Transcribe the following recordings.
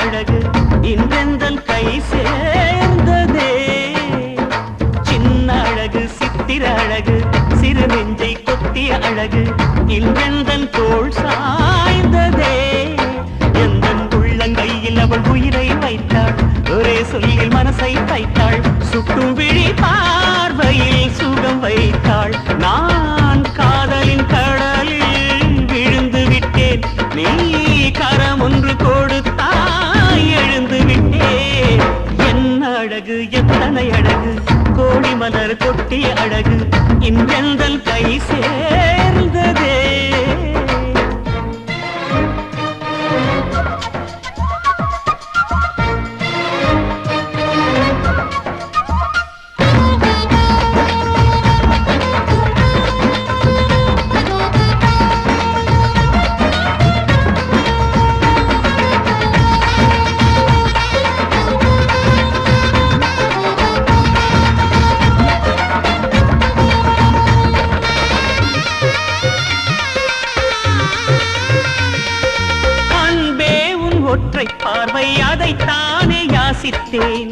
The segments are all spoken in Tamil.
அழகு இன்றெந்தன் கை சேர்ந்ததே. சின்ன அழகு சித்திர அழகு சிறு நெஞ்சை கொத்திய அழகு இன்றெந்தன் தோள் சாய்ந்ததே. எந்தன் உள்ளங்கையில் அவள் உயிரை வைத்தாள், ஒரே சொல்லில் மனசை தைத்தாள், சுட்டும் விழி பார்வையில் சுகம் வைத்தாள். நான் காதலின் கடலில் விழுந்து விட்டேன், நீ கரம் ஒன்று கொடுத்தாய் எழுந்து விட்டேன். என்ன அழகு எத்தனை அழகு கோடி மலர் கொட்டிய அழகு இன்றெந்தன் கை சேர்ந்ததே. ஒற்றை பார்வை அதைத்தானே யாசித்தேன்,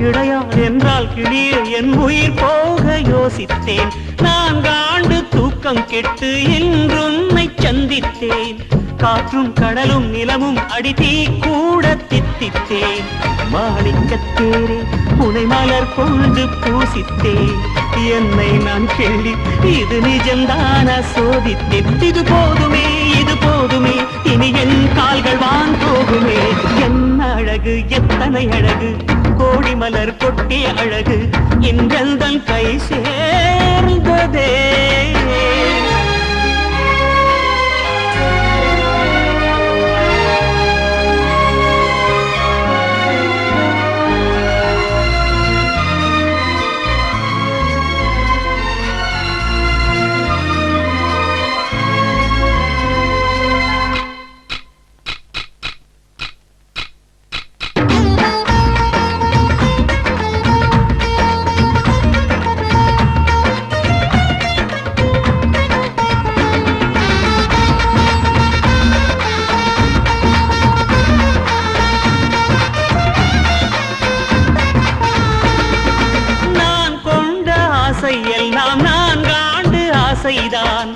இடையான் என்றால் கிளியே என் உயிர் போக யோசித்தேன். 4 ஆண்டு தூக்கம் கெட்டு இன்றுன்னை சந்தித்தேன், காற்றும் கடலும் நிலமும் அடித்தீ கூட தித்தித்தேன். மாணிக்கத்தேரே புனை மலர் கொண்டு பூசித்தேன், என்னை நான் கேள்வி இது நிஜம்தான சோதித்தேன். இது போதுமே இது போதுமே இனி என் கால்கள் வான் போகுமே. என்ன அழகு எத்தனை அழகு கோடி மலர் கொட்டிய அழகு இன்றெந்தன் கை சேர்ந்ததே. எல்லாம் 4 ஆண்டு ஆசைதான்,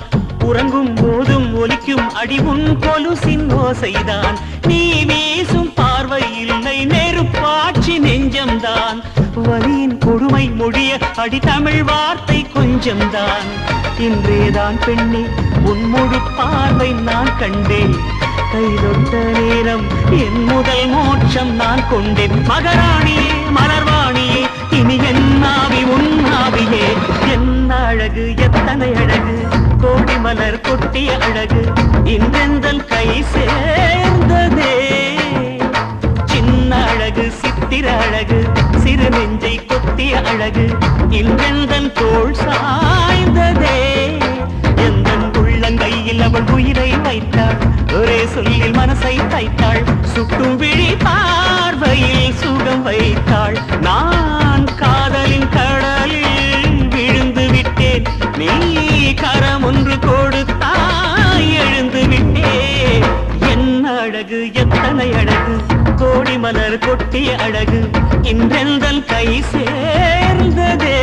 உறங்கும் போதும் ஒலிக்கும் அடி உன் கொலுசின் ஓசைதான். நீ வீசும் பார்வை இல்லை நெருப்பாட்சி நெஞ்சம்தான், வலியின் கொடுமை மொழிய அடி தமிழ் வார்த்தை கொஞ்சம்தான். இன்றேதான் பெண்ணே உன் முழு பார்வை நான் கண்டேன், கைதொட்ட நேரம் என் முதல் மோட்சம் நான் கொண்டேன். மகராணியே மலர்வாணியே இனி என் ஆவி உன் ஆவியே. என்ன அழகு எத்தனை அழகு கோடி மலர் கொட்டிய அழகு இன்றெந்தன் கை சேர்ந்ததே. சின்ன அழகு சித்திர அழகு சிறு நெஞ்சை கொத்திய அழகு இன்றெந்தன் தோள் சாய்ந்ததே. எந்தன் உள்ளங்கையில் அவள் உயிரை வைத்தாள், ஒரே சொல்லில் மனசை தைத்தாள், சுட்டும் விழி பார்வையில் சுகம் வைத்தாள். நான் காதலின் கடலில் விழுந்து விட்டேன், நீ கரம் ஒன்று கொடுத்தாய் எழுந்து விட்டேன். என்ன அழகு எத்தனை அழகு கோடி மலர் கொட்டிய அழகு இன்றெந்தன் கை சேர்ந்ததே.